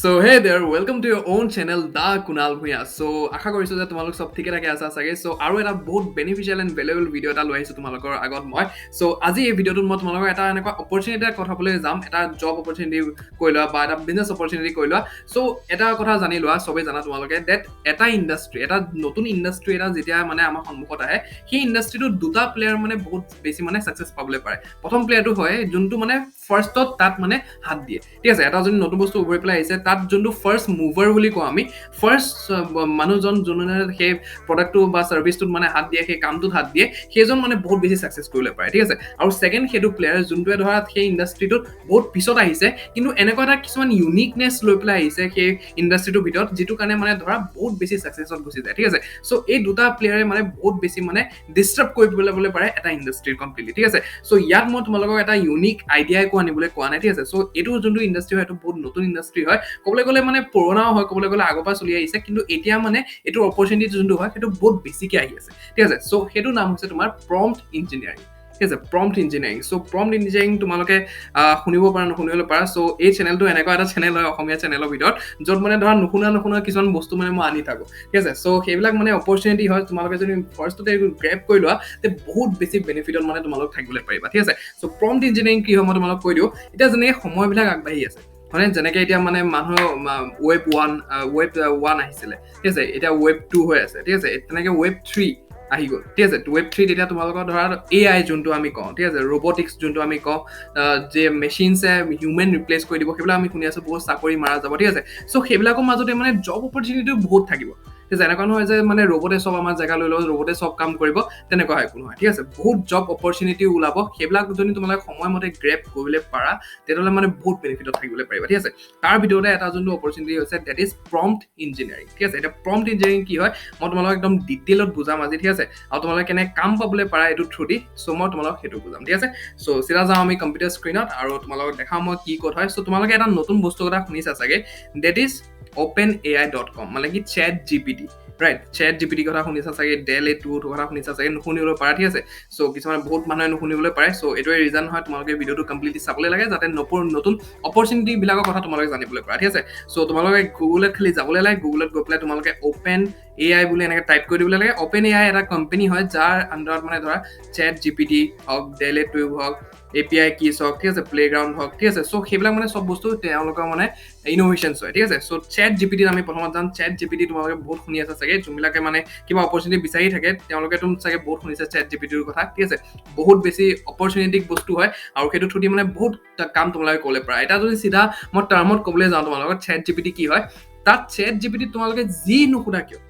So hey there, welcome to your own channel, The Kunal Bhuyan. So আশা কৰিছো যে তোমালোক সব ঠিকে থাকে আছা চাগে। So আৰু এটা বহুত বেনিফিচিয়াল এণ্ড ভেলুৱেবল ভিডিঅ' এটা লৈ আহিছো তোমালোকৰ আগত মই। So আজি এই ভিডিঅ'টোত মই তোমালোকৰ এটা এনেকুৱা অপৰচুনিটিৰ কথা ক'বলৈ যাম, এটা জব অপৰচুনিটি কৈ লোৱা বা এটা বিজনেছ অপৰচুনিটি কৈ লোৱা। So এটা কথা জানি লোৱা, সবেই জানা তোমালোকে ডেট এটা ইণ্ডাষ্ট্ৰি, এটা নতুন ইণ্ডাষ্ট্ৰি এটা যেতিয়া মানে আমাৰ সন্মুখত আহে, সেই ইণ্ডাষ্ট্ৰিটোত দুটা প্লেয়াৰ মানে বহুত বেছি মানে ছাকচেছ পাবলৈ পাৰে। প্ৰথম প্লেয়াৰটো হয় যোনটো মানে ফাৰ্ষ্টত তাত মানে হাত দিয়ে, ঠিক আছে। এটা যদি নতুন বস্তু উভৰি পেলাই আহিছে, তাত যোনটো ফাৰ্ষ্ট মুভাৰ বুলি কওঁ আমি, ফাৰ্ষ্ট মানুহজন যোনে সেই প্ৰডাক্টটো বা ছাৰ্ভিচটোত মানে হাত দিয়ে, সেই কামটোত হাত দিয়ে, সেইজন মানে বহুত বেছি ছাকচেছ কৰিবলৈ পাৰে, ঠিক আছে। আৰু ছেকেণ্ড সেইটো প্লেয়াৰ যোনটোৱে ধৰা সেই ইণ্ডাষ্ট্ৰিটোত বহুত পিছত আহিছে, কিন্তু এনেকুৱা এটা কিছুমান ইউনিকনেছ লৈ পেলাই আহিছে সেই ইণ্ডাষ্ট্ৰিটোৰ ভিতৰত, যিটো কাৰণে মানে ধৰা বহুত বেছি ছাকচেছত গুচি যায়, ঠিক আছে। চ' এই দুটা প্লেয়াৰে মানে বহুত বেছি মানে ডিষ্টাৰ্ব কৰি পেলাবলৈ পাৰে এটা ইণ্ডাষ্ট্ৰিৰ কমপ্লিটলি, ঠিক আছে। চ' ইয়াত মই তোমালোকক এটা ইউনিক আইডিয়া একো আনিবলৈ কোৱা নাই, ঠিক আছে। চ' এইটো যোনটো ইণ্ডাষ্ট্ৰি হয়, এইটো বহুত নতুন ইণ্ডাষ্ট্ৰি হয়, ক'বলৈ গ'লে মানে পুৰণাও হয়, ক'বলৈ গ'লে আগৰ পৰা চলি আহিছে, কিন্তু এতিয়া মানে এইটোৰ অপৰচুনিটি যোনটো হয় সেইটো বহুত বেছিকৈ আহি আছে, ঠিক আছে। চ' সেইটো নাম হৈছে তোমাৰ প্ৰম্পট ইঞ্জিনিয়াৰিং, ঠিক আছে। Prompt engineering. চ' প্ৰম্পট ইঞ্জিনিয়াৰিং তোমালোকে শুনিব পাৰা, নুশুনিবলৈ পাৰা। চ' এই চেনেলটো এনেকুৱা এটা চেনেল হয় অসমীয়া চেনেলৰ ভিতৰত, য'ত মানে ধৰা নুশুনা কিছুমান বস্তু মানে মই আনি থাকোঁ, ঠিক আছে। চ' সেইবিলাক মানে অপৰচুনিটি হয়, তোমালোকে যদি ফাৰ্ষ্টতে গ্ৰেপ কৰি লোৱা, তে বহুত বেছি বেনিফিটত মানে তোমালোক থাকিবলৈ পাৰিবা, ঠিক আছে। চ' প্ৰম্পট ইঞ্জিনিয়াৰিং কি হয় মই তোমালোক কৈ দিওঁ। এতিয়া যেনেকৈ সময়বিলাক আগবাঢ়ি আছে, মানে যেনেকৈ এতিয়া মানে মানুহৰ ৱেব 1 আহিছিলে, ঠিক আছে, এতিয়া ৱেব 2 হৈ আছে, ঠিক আছে। তেনেকৈ ৱেব 3 আহি গ'ল, ঠিক আছে। ৱেব 3 তেতিয়া তোমালোকৰ ধৰা AI যোনটো আমি কওঁ, ঠিক আছে, ৰবটিক্স যোনটো আমি কওঁ, যে মেচিনছে হিউমেন ৰিপ্লেচ কৰি দিব, সেইবিলাক আমি শুনি আছো, বহুত চাকৰি মাৰা যাব, ঠিক আছে। চ' সেইবিলাকৰ মাজতে মানে জব অপৰচুনিটিও বহুত থাকিব, ঠিক আছে। এনেকুৱা নহয় যে মানে ৰবটে চব আমাৰ জেগা লৈ ল'ব, ৰবটে চব কাম কৰিব, তেনেকুৱা একো নহয়, ঠিক আছে। বহুত জব অপৰচুনিটি ওলাব, সেইবিলাক যদি তোমালোকে সময়মতে গ্ৰেপ কৰিবলৈ পাৰা, তেতিয়াহ'লে মানে বহুত বেনিফিটত থাকিবলৈ পাৰিবা, ঠিক আছে। তাৰ ভিতৰতে এটা যোনটো অপৰচুনিটি হৈছে, ডেট ইজ প্ৰম্পট ইঞ্জিনিয়াৰিং, ঠিক আছে। এতিয়া প্ৰম্পট ইঞ্জিনিয়াৰিং কি হয় মই তোমালোকক একদম ডিটেইলত বুজাম আজি, ঠিক আছে। আৰু তোমালোকে কেনেকৈ কাম পাবলৈ পাৰা এইটো থ্ৰু দি, চ' মই তোমালোকক সেইটো বুজাম, ঠিক আছে। চ' চিধা যাওঁ আমি কম্পিউটাৰ স্ক্ৰীণত আৰু তোমালোকক দেখাম মই কি ক'ত হয়। চ' তোমালোকে এটা নতুন বস্তু এটা শুনিছা চাগে, ডেট ইজ OpenAI.com, মানে কি CHAT GPT, right. CHAT GPT কথা শুনিছা চাগে, DALL-E 2 কথা শুনিছা চাগে, নুশুনিবলৈ পাৰা, ঠিক আছে। চ' কিছুমানে বহুত মানুহে নুশুনিবলৈ পাৰে। চ' এইটোৱে ৰিজন হয় তোমালোকে ভিডিঅ'টো কমপ্লিটলি চাবলৈ লাগে, যাতে নতুন অপৰচুনিটি বিলাকৰ কথা তোমালোকে জানিবলৈ পাৰা, ঠিক আছে। চ' তোমালোকে গুগলত খালি যাবলৈ লাগে, গুগলত গৈ পেলাই তোমালোকে OpenAI বুলি এনেকৈ টাইপ কৰি দিবলৈ লাগে। OpenAI এটা কোম্পানী হয়, যাৰ আণ্ডাৰত মানে ধৰা CHAT GPT হওক, DALL-E 2 হওক, API কিজ হওক, ঠিক আছে, প্লেগ্ৰাউণ্ড হওক, ঠিক আছে। চ' সেইবিলাক মানে চব বস্তু তেওঁলোকৰ মানে ইন'ভেশ্যনছ হয়, ঠিক আছে। চ' CHAT GPT আমি প্ৰথমত যাম। CHAT GPT তোমালোকে বহুত শুনি আছা চাগে, যোনবিলাকে মানে কিবা অপৰচুনিটি বিচাৰি থাকে, তেওঁলোকে চাগে বহুত শুনিছে CHAT GPT ৰ কথা, ঠিক আছে। বহুত বেছি অপৰচুনিটিক বস্তু হয়, আৰু সেইটো থ্ৰু দি মানে বহুত কাম তোমালোকে ক'বলৈ পাৰা। এটা যদি চিধা মই টাৰ্মত ক'বলৈ যাওঁ তোমালোকৰ CHAT GPT কি হয়, তাত CHAT GPT তোমালোকে যি নুসুধা কিয়,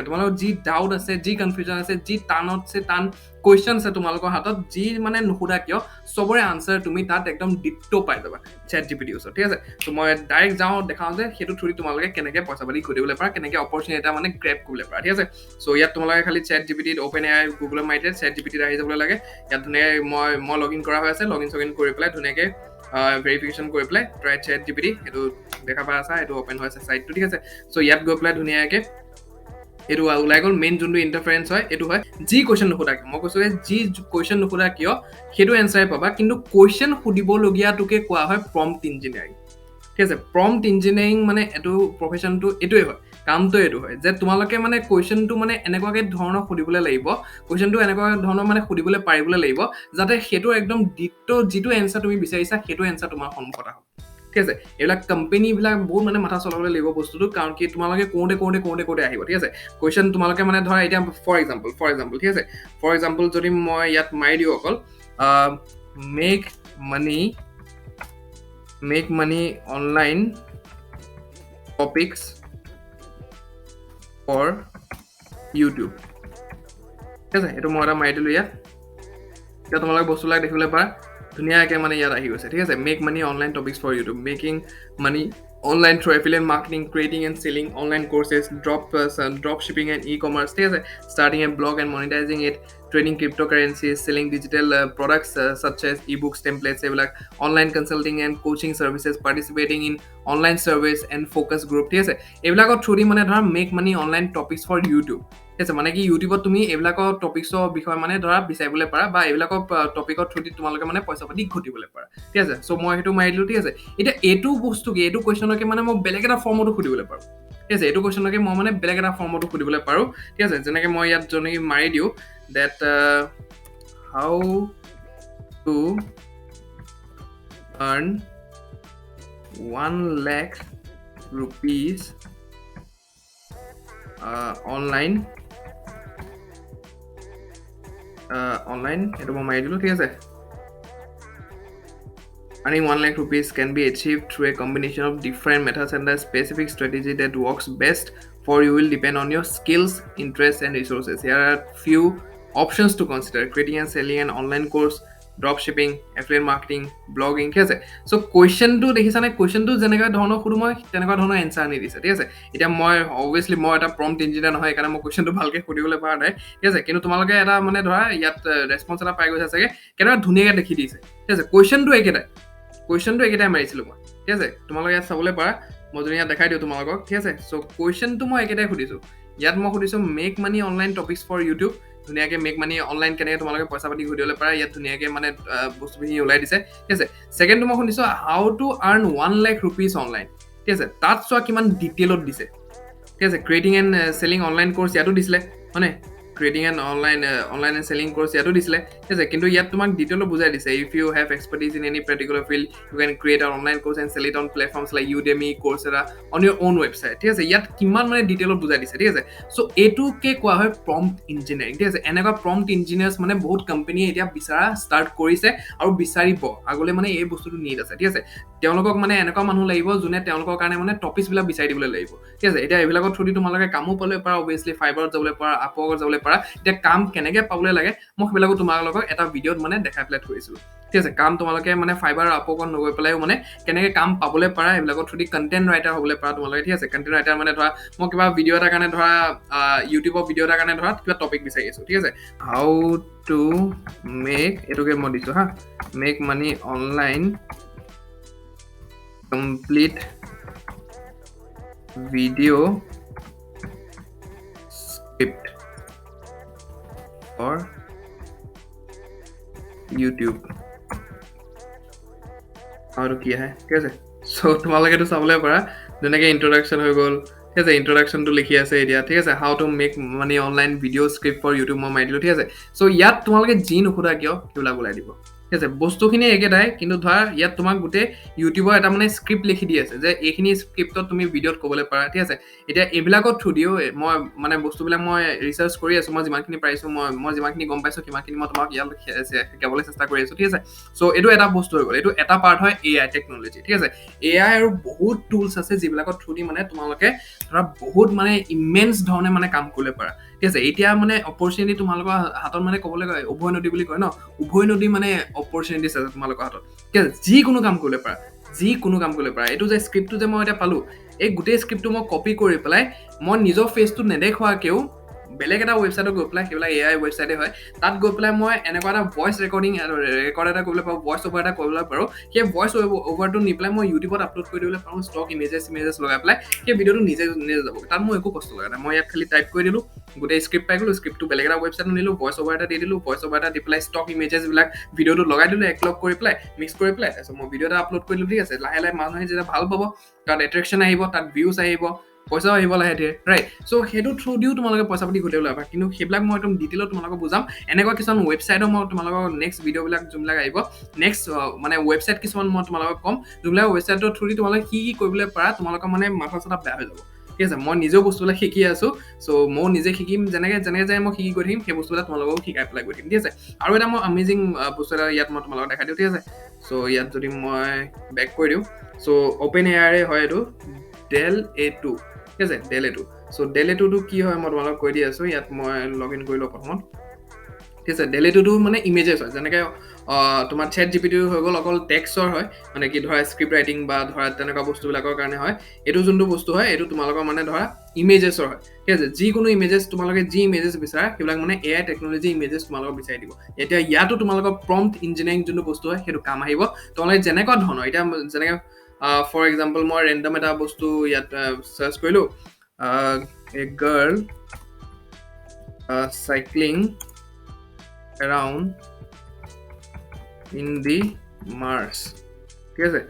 তোমালোকৰ যি ডাউট আছে, যি কনফিউজন আছে, যি টান কুৱেশ্যন আছে তোমালোকৰ হাতত, যি মানে নুসুধা কিয়, চবৰে আনচাৰ তুমি তাত একদম ডিক্টো পাই যাবা CHAT GPT ওচৰত, ঠিক আছে। ত' মই ডাইৰেক্ট যাওঁ, দেখাওঁ যে সেইটো থ্ৰু তোমালোকে কেনেকৈ পইচা পাতি ঘটিবলৈ পাৰা, কেনেকৈ অপৰচুনিটি এটা মানে গ্ৰেপ কৰিবলৈ পাৰা, ঠিক আছে। চ' ইয়াত তোমালোকে খালি CHAT GPT OpenAI গুগলত মাৰি দিয়ে, CHAT GPT আহি যাবলৈ লাগে। ইয়াত ধুনীয়াকৈ মই লগ ইন কৰা হৈ আছে, লগ ইন কৰি পেলাই ধুনীয়াকৈ ভেৰিফিকেশ্যন কৰি পেলাই ট্ৰাই CHAT GPT, সেইটো দেখা পাই আছা, এইটো অ'পেন হৈ আছে চাইটটো, ঠিক আছে। চ' ইয়াত গৈ পেলাই ধুনীয়াকৈ এইটো ওলাই গ'ল। মেইন যোনটো ইণ্টাৰফাৰেঞ্চ হয় এইটো হয়, যি কুৱেশ্যন নুসুধা কিয়, মই কৈছোঁ যি কুৱেশ্যন নুসুধা কিয় সেইটো এনচাৰে পাবা, কিন্তু কুৱেশ্যন সুধিবলগীয়াটোকে কোৱা হয় প্ৰম্পট ইঞ্জিনিয়াৰিং, ঠিক আছে। প্ৰম্পট ইঞ্জিনিয়াৰিং মানে এইটো প্ৰফেশ্যনটো এইটোৱে হয়, কামটো এইটো হয়, যে তোমালোকে মানে কুৱেশ্যনটো মানে এনেকুৱাকৈ ধৰণৰ সুধিবলৈ লাগিব, কুৱেশ্যনটো এনেকুৱা ধৰণৰ মানে সুধিবলৈ পাৰিবলৈ লাগিব, যাতে সেইটো একদম ডিক্টো যিটো এনচাৰ তুমি বিচাৰিছা সেইটো এনচাৰ তোমাৰ সন্মুখত আহক, ঠিক আছে। এইবিলাক কোম্পানীবিলাক বহুত মানে মাথা চলাবলৈ লাগিব বস্তুটো, কাৰণ কি তোমালোকে কৰোঁতে আহিব, ঠিক আছে। কুৱেশ্যন তোমালোকে মানে ধৰা এতিয়া ফৰ এক্সাম্পল, ঠিক আছে। ফৰ এক্সাম্পল যদি মই ইয়াত মাৰি দিওঁ অকল make money online topics for YouTube, ঠিক আছে। এইটো মই এটা মাৰি দিলোঁ ইয়াত। এতিয়া তোমালোকে বস্তুবিলাক দেখিবলৈ পাৰা ধুনীয়াকৈ মানে ইয়াত আহি গৈছে, ঠিক আছে। Make money online topics for YouTube, making money online through affiliate marketing, creating and selling online courses, drop shipping and e commerce, ঠিক আছে, starting a blog and monetising it, trading cryptocurrencies, selling digital products such as ebooks, templates, এইবিলাক online consulting and coaching services, participating in online surveys and focus group, ঠিক আছে এইবিলাকৰ through the মানে ধৰা make money online topics for YouTube, ঠিক আছে মানে কি ইউটিউবত তুমি এইবিলাকৰ টপিকছৰ বিষয়ে মানে ধৰা বিচাৰিবলৈ পাৰা বা এইবিলাকৰ টপিকৰ থ্ৰুদি তোমালোকে মানে পইচা পাতি ঘটিবলৈ পাৰা, ঠিক আছে চ' মই সেইটো মাৰি দিলোঁ, ঠিক আছে এতিয়া এইটো বস্তু কি এইটো কুৱেশ্যনকে মানে মই বেলেগ এটা ফৰ্মতো সুধিবলৈ পাৰোঁ, ঠিক আছে এইটো কুৱেশ্যনকে মই মানে বেলেগ এটা ফৰ্মতো সুধিবলৈ পাৰোঁ, ঠিক আছে যেনেকৈ মই ইয়াত যেনেকৈ মাৰি দিওঁ that how to earn 1 lakh rupees online এইটো মই মাৰি দিলোঁ, ঠিক আছে earning 1 lakh rupees can be achieved through a combination of different methods and a specific strategy that works best for you will depend on your skills, interests and resources. Here are few options to consider: creating and selling an online course, dropshipping, affiliate marketing, blogging, ঠিক আছে চ' কুৱেশ্যনটো দেখিছানে কুৱেশ্যনটো যেনেকুৱা ধৰণৰ সুধো মই তেনেকুৱা ধৰণৰ answer আনি দিছে, ঠিক আছে এতিয়া মই অবভিয়াছলি মই এটা প্ৰম্পট ইঞ্জিনিয়াৰ নহয় সেইকাৰণে মই কুৱেশ্যনটো ভালকৈ সুধিবলৈ পৰা নাই, ঠিক আছে কিন্তু তোমালোকে এটা মানে ধৰা ইয়াত ৰেছপন্স এটা পাই গৈছে চাগে কেনেকুৱা ধুনীয়াকৈ দেখি দিছে, ঠিক আছে কুৱেশ্যনটো একেটাই মাৰিছিলোঁ মই, ঠিক আছে তোমালোকে ইয়াত চাবলৈ পাৰা মই যদি ইয়াত দেখাই দিওঁ তোমালোকক, ঠিক আছে চ' কুৱেশ্যনটো মই একেটাই সুধিছোঁ, ইয়াত মই সুধিছোঁ make money online topics for YouTube, ধুনীয়াকৈ মেক মানি অনলাইন কেনেকৈ তোমালোকে পইচা পাতি ঘটিবলৈ পাৰা ইয়াত ধুনীয়াকৈ মানে বস্তুখিনি ওলাই দিছে, ঠিক আছে ছেকেণ্ডটো মই শুনিছোঁ how to earn 1 lakh rupees online, ঠিক আছে তাত চোৱা কিমান ডিটেইলত দিছে, ঠিক আছে creating and selling online course ইয়াতো দিছিলে হয়নে, creating and online and selling course ইয়াতো দিছিলে, ঠিক আছে কিন্তু ইয়াত তোমাক ডিটেইলত বুজাই দিছে if you have expertise in any particular field you can create an online course and sell it on platforms like Udemy, Coursera on your own website, ঠিক আছে ইয়াত কিমান মানে ডিটেইলত বুজাই দিছে, ঠিক আছে চ' এইটোকে কোৱা হয় প্ৰম্পট ইঞ্জিনিয়াৰিং, ঠিক আছে এনেকুৱা প্ৰম্পট ইঞ্জিনিয়াৰ্ছ মানে বহুত কোম্পানীয়ে এতিয়া বিচাৰা ষ্টাৰ্ট কৰিছে আৰু বিচাৰিব আগলৈ মানে এই বস্তুটো নিড আছে, ঠিক আছে তেওঁলোকক মানে এনেকুৱা মানুহ লাগিব যোনে তেওঁলোকৰ কাৰণে মানে টপিকছবিলাক বিচাৰি দিবলৈ লাগিব, ঠিক আছে এতিয়া এইবিলাকৰ থ্ৰুদি তোমালোকে কামো পাবলৈ পাৰা অবভিয়াছলি ফাইবাৰত যাবলৈ পাৰা আপৱৰ্কত যাবলৈ পাৰা, এতিয়া কাম কেনেকৈ পাবলৈ লাগে মই সেইবিলাকো তোমালোকক এটা ভিডিঅ'ত মানে দেখাই পেলাই থৈছিলোঁ, ঠিক আছে কাম তোমালোকে মানে ফাইবাৰ আপৱৰ্কত নগৈ পেলাইও মানে কেনেকৈ কাম পাবলৈ পাৰা এইবিলাকৰ থ্ৰুদি কণ্টেণ্ট ৰাইটাৰ হ'বলৈ পাৰা তোমালোকে, ঠিক আছে কণ্টেণ্ট ৰাইটাৰ মানে ধৰা মই কিবা ভিডিঅ' এটাৰ কাৰণে ধৰা ইউটিউবৰ ভিডিঅ' এটাৰ কাৰণে ধৰা কিবা টপিক বিচাৰি আছোঁ, ঠিক আছে হাউ টু মেক এইটোকে মই দিছোঁ হা make money online complete video script for YouTube আৰু কি আহে, ঠিক আছে চ' তোমালোকেতো চাবলৈ পাৰা যেনেকৈ ইন্ট্ৰডাকশ্যন হৈ গ'ল, ঠিক আছে ইন্ট্ৰডাকশ্যনটো লিখি আছে এতিয়া, ঠিক আছে how to make money online video' script for YouTube মই মাৰি দিলোঁ, ঠিক আছে চ' ইয়াত তোমালোকে যি নুসুধা কিয় সেইবিলাক ওলাই দিব, ঠিক আছে বস্তুখিনি একেটাই কিন্তু ধৰা ইয়াত তোমাক গোটেই ইউটিউবৰ এটা মানে স্ক্ৰিপ্ট লিখি দি আছে যে এইখিনি স্ক্ৰিপ্টত তুমি ভিডিঅ'ত ক'বলৈ পাৰা, ঠিক আছে এতিয়া এইবিলাকত থ্ৰুদিও মই মানে বস্তুবিলাক মই ৰিচাৰ্চ কৰি আছোঁ, মই যিমানখিনি পাৰিছোঁ মই যিমানখিনি গম পাইছোঁ সিমানখিনি মই তোমাক ইয়াত শিকাবলৈ চেষ্টা কৰি আছোঁ, ঠিক আছে চ' এইটো এটা বস্তু হৈ গ'ল, এইটো এটা পাৰ্ট হয় AI টেকন'লজি, ঠিক আছে AI আৰু বহুত টুলছ আছে যিবিলাকৰ থ্ৰুদি মানে তোমালোকে ধৰা বহুত মানে ইমেন্স ধৰণে মানে কাম কৰিব পাৰা, ঠিক আছে এতিয়া মানে অপৰচুনিটি তোমালোকৰ হাতত মানে ক'বলৈ গ'লে উভয় নদী বুলি কয় ন উভয় নদী মানে অপৰচুনিটিছ আছে তোমালোকৰ হাতত, ঠিক আছে যিকোনো কাম কৰিব পাৰা এইটো যে স্ক্ৰিপ্টটো যে মই এতিয়া পালোঁ এই গোটেই স্ক্ৰিপ্টটো মই কপি কৰি পেলাই মই নিজৰ ফেচটো নেদেখুৱাকেও বেলেগ এটা ৱেবছাইটত গৈ পেলাই সেইবিলাক AI ৱেবছাইটে হয় তাত গৈ পেলাই মই এনেকুৱা এটা ভইচ ৰেকৰ্ড এটা কৰিবলৈ পাৰোঁ ভইচ অভাৰ এটা কৰিবলৈ পাৰোঁ সেই ভইচ অভাৰটো নি পেলাই মই ইউটিউবত আপলোড কৰি দিবলৈ পাৰোঁ ষ্টক ইমেজেছ লগাই পেলাই সেই ভিডিঅ'টো নিজে যাব তাত মই একো কষ্ট লগা নাই মই ইয়াত খালি টাইপ কৰি দিলোঁ গোটেই স্ক্ৰিপ্ট পাই গ'লোঁ স্ক্ৰিপ্টটো বেলেগ এটা ৱেবছাইটত নিলোঁ ভইচ অভাৰ এটা দি দিলোঁ ভইচ অভাৰ এটা দি পেলাই ষ্টক ইমেজেছবিলাক ভিডিঅ'টো লগাই দিলোঁ একলগ কৰি পেলাই মিক্স কৰি পেলাই তাৰপিছত মই ভিডিঅ' এটা আপলোড কৰিলোঁ ঠিক আছে লাহে লাহে মানুহে যেতিয়া ভাল পাব তাত এট্ৰেকশ্যন আহিব তাত ভিউজ আহিব পইচাও আহিব লাহে ধীৰে ৰাইট চ' সেইটো থ্ৰু দিও তোমালোকে পইচা পাতি ঘটিবলৈ পাবা কিন্তু সেইবিলাক মই একদম ডিটেইলত তোমালোকক বুজাম এনেকুৱা কিছুমান ৱেবছাইটৰ মই তোমালোকক নেক্সট ভিডিঅ'বিলাক যোনবিলাক আহিব নেক্সট মানে ৱেবছাইট কিছুমান মই তোমালোকক ক'ম যোনবিলাক ৱেবছাইটৰ থ্ৰু দি তোমালোকে কি কৰিবলৈ পাৰা তোমালোকৰ মানে মাথা চাথা বেয়া হৈ যাব ঠিক আছে মই নিজেও বস্তুবিলাক শিকি আছোঁ চ' ময়ো নিজে শিকিম যেনেকৈ যায় মই শিকি গৈ থাকিম সেই বস্তুবিলাক তোমালোকক শিকাই পেলাই গৈ থাকিম ঠিক আছে আৰু এটা মই আমেজিং বস্তু এটা ইয়াত মই তোমালোকক দেখাই দিওঁ ঠিক আছে চ' ইয়াত যদি মই বেক কৰি দিওঁ চ' OpenAI হয় এইটো ডেল A2 ঠিক আছে ডেল A2 চ' ডেল A2টো কি হয় মই তোমালোকক কৈ দি আছোঁ ইয়াত মই লগ ইন কৰি লওঁ প্ৰথমত ঠিক আছে ডেইলিটোতো মানে ইমেজেছ হয় যেনেকৈ তোমাৰ চেট জিপিটি হৈ গ'ল অকল টেক্সটৰ হয় মানে কি ধৰা স্ক্ৰিপ্ট ৰাইটিং বা ধৰা তেনেকুৱা বস্তুবিলাকৰ কাৰণে হয় এইটো যোনটো বস্তু হয় এইটো তোমালোকৰ মানে ধৰা ইমেজেছৰ হয় ঠিক আছে যিকোনো ইমেজেছ তোমালোকে যি ইমেজেছ বিচাৰা সেইবিলাক মানে এআই টেকনলজি ইমেজেছ তোমালোকক বিচাৰি দিব এতিয়া ইয়াতো তোমালোকৰ প্ৰম্পট ইঞ্জিনিয়াৰিং যোনটো বস্তু হয় সেইটো কাম আহিব তোমালোকে যেনেকুৱা ধৰণৰ এতিয়া যেনেকৈ ফৰ এক্সাম্পল মই ৰেণ্ডম এটা বস্তু ইয়াত চাৰ্চ কৰিলোঁ এ girl cycling around in the Mars ঠিক আছে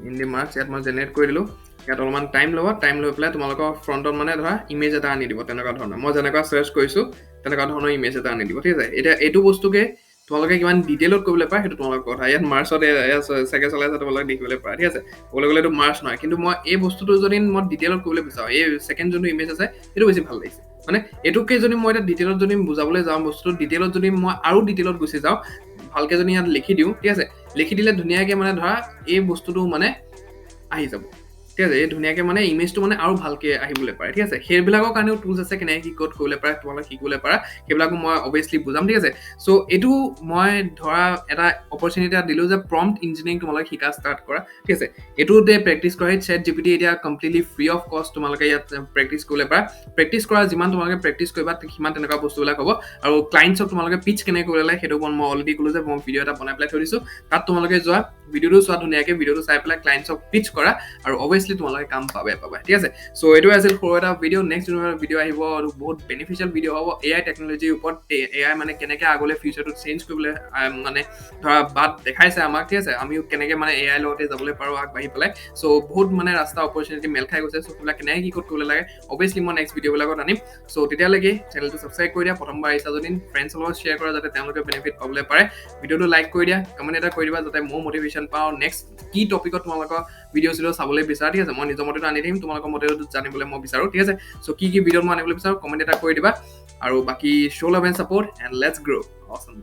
in the Mars ইয়াত মই জেনেৰেট কৰি দিলোঁ ইয়াত অলপমান টাইম ল'ব টাইম লৈ পেলাই তোমালোকৰ ফ্ৰণ্টত মানে ধৰা ইমেজ এটা আনি দিব তেনেকুৱা ধৰণৰ মই যেনেকুৱা চাৰ্চ কৰিছোঁ তেনেকুৱা ধৰণৰ ইমেজ এটা আনি দিব ঠিক আছে এতিয়া এইটো বস্তুকে তোমালোকে কিমান ডিটেইলত কৰিবলৈ পাৰা সেইটো তোমালোকৰ কথা ইয়াত মাৰ্চত চাইকেল চলাই আছে তোমালোকে দেখিবলৈ পাৰা ঠিক আছে ক'বলৈ গ'লে এইটো মাৰ্চ নহয় কিন্তু মই এই বস্তুটো যদি মই ডিটেইলত কৰিবলৈ বিচাৰোঁ এই ছেকেণ্ড যোনটো ইমেজ আছে সেইটো বেছি ভাল লাগিছে মানে এইটোকে যদি মই এতিয়া ডিটেইলত যদি বুজাবলৈ যাওঁ বস্তুটো ডিটেইলত যদি মই আৰু ডিটেইলত গুচি যাওঁ ভালকৈ যদি ইয়াত লিখি দিওঁ ঠিক আছে লিখি দিলে ধুনীয়াকৈ মানে ধৰা এই বস্তুটো মানে আহি যাব ঠিক আছে এই ধুনীয়াকৈ মানে ইমেজটো মানে আৰু ভালকৈ আহিবলৈ পাৰে ঠিক আছে সেইবিলাকৰ কাৰণেও টুলছ আছে কেনেকৈ কি ক'ত কৰিবলৈ পাৰে তোমালোকে শিকিবলৈ পাৰা সেইবিলাকো মই অবভিয়াছলি বুজাম ঠিক আছে চ' এইটো মই ধৰা এটা অপৰচুনিটি এটা দিলোঁ যে প্ৰম্পট ইঞ্জিনিয়াৰিং তোমালোকে শিকা ষ্টাৰ্ট কৰা ঠিক আছে এইটোতে প্ৰেক্টিচ কৰা চেট জিপিটি এতিয়া কমপ্লিটলি ফ্ৰী অফ কষ্ট তোমালোকে ইয়াত প্ৰেক্টিচ কৰিবলৈ পাৰা প্ৰেক্টিচ কৰা যিমান তোমালোকে প্ৰেক্টিচ কৰিবা সিমান তেনেকুৱা বস্তুবিলাক হ'ব আৰু ক্লাইণ্টছক তোমালোকে পিচ কেনেকৈ কৰিব লাগে সেইটো মই অলৰেডি ক'লোঁ যে মই ভিডিঅ' এটা বনাই পেলাই থৈ দিছোঁ তাত তোমালোকে যোৱা ভিডিঅ'টো চোৱা ধুনীয়াকৈ ভিডিঅ'টো চাই পেলাই ক্লাইণ্টছক পিচ কৰা আৰু অবভিয়াছলি তোমালোকে কাম পাবা ঠিক আছে চ' এইটোৱে আছিল সৰু এটা ভিডিঅ' নেক্সট ভিডিঅ' আহিব আৰু বহুত বেনিফিচিয়েল ভিডিঅ' হ'ব এআই টেকনলজিৰ ওপৰত এআই মানে কেনেকৈ আগলৈ ফিউচাৰটো চেঞ্জ কৰিবলৈ মানে ধৰা বাট দেখাইছে আমাক ঠিক আছে আমিও কেনেকৈ মানে এআই লগতে যাবলৈ পাৰোঁ আগবাঢ়ি পেলাই চ' বহুত মানে ৰাস্তা অপৰচুনিটি মেল খাই গৈছে চ' সেইবিলাক কেনেকৈ কি ক'ত কৰিবলৈ লাগে অবভিয়াছলি মই নেক্সট ভিডিঅ'বিলাকত আনিম চ' তেতিয়ালৈকে চেনেলটো ছাবস্ক্ৰাইব কৰি দিয়া প্ৰথমবাৰ আহিছা যদি ফ্ৰেণ্ডছৰ লগত শ্বেয়াৰ কৰা যাতে তেওঁলোকে বেনিফিট পাবলৈ পাৰে ভিডিঅ'টো লাইক কৰি দিয়া কমেণ্ট এটা কৰি দিবা যাতে মই মটিভেশ্যন পাওঁ নেক্সট কি টপিকত তোমালোকৰ ভিডিঅ' চিডিঅ' চাবলৈ বিচাৰা ঠিক আছে মই নিজৰ মতেতো আনি দিম তোমালোকৰ মতেতো জানিবলৈ মই বিচাৰোঁ ঠিক আছে চ' কি ভিডিঅ'ত মই আনিবলৈ বিচাৰোঁ কমেণ্ট এটা কৰি দিবা আৰু বাকী show' love and support and let's grow' Assam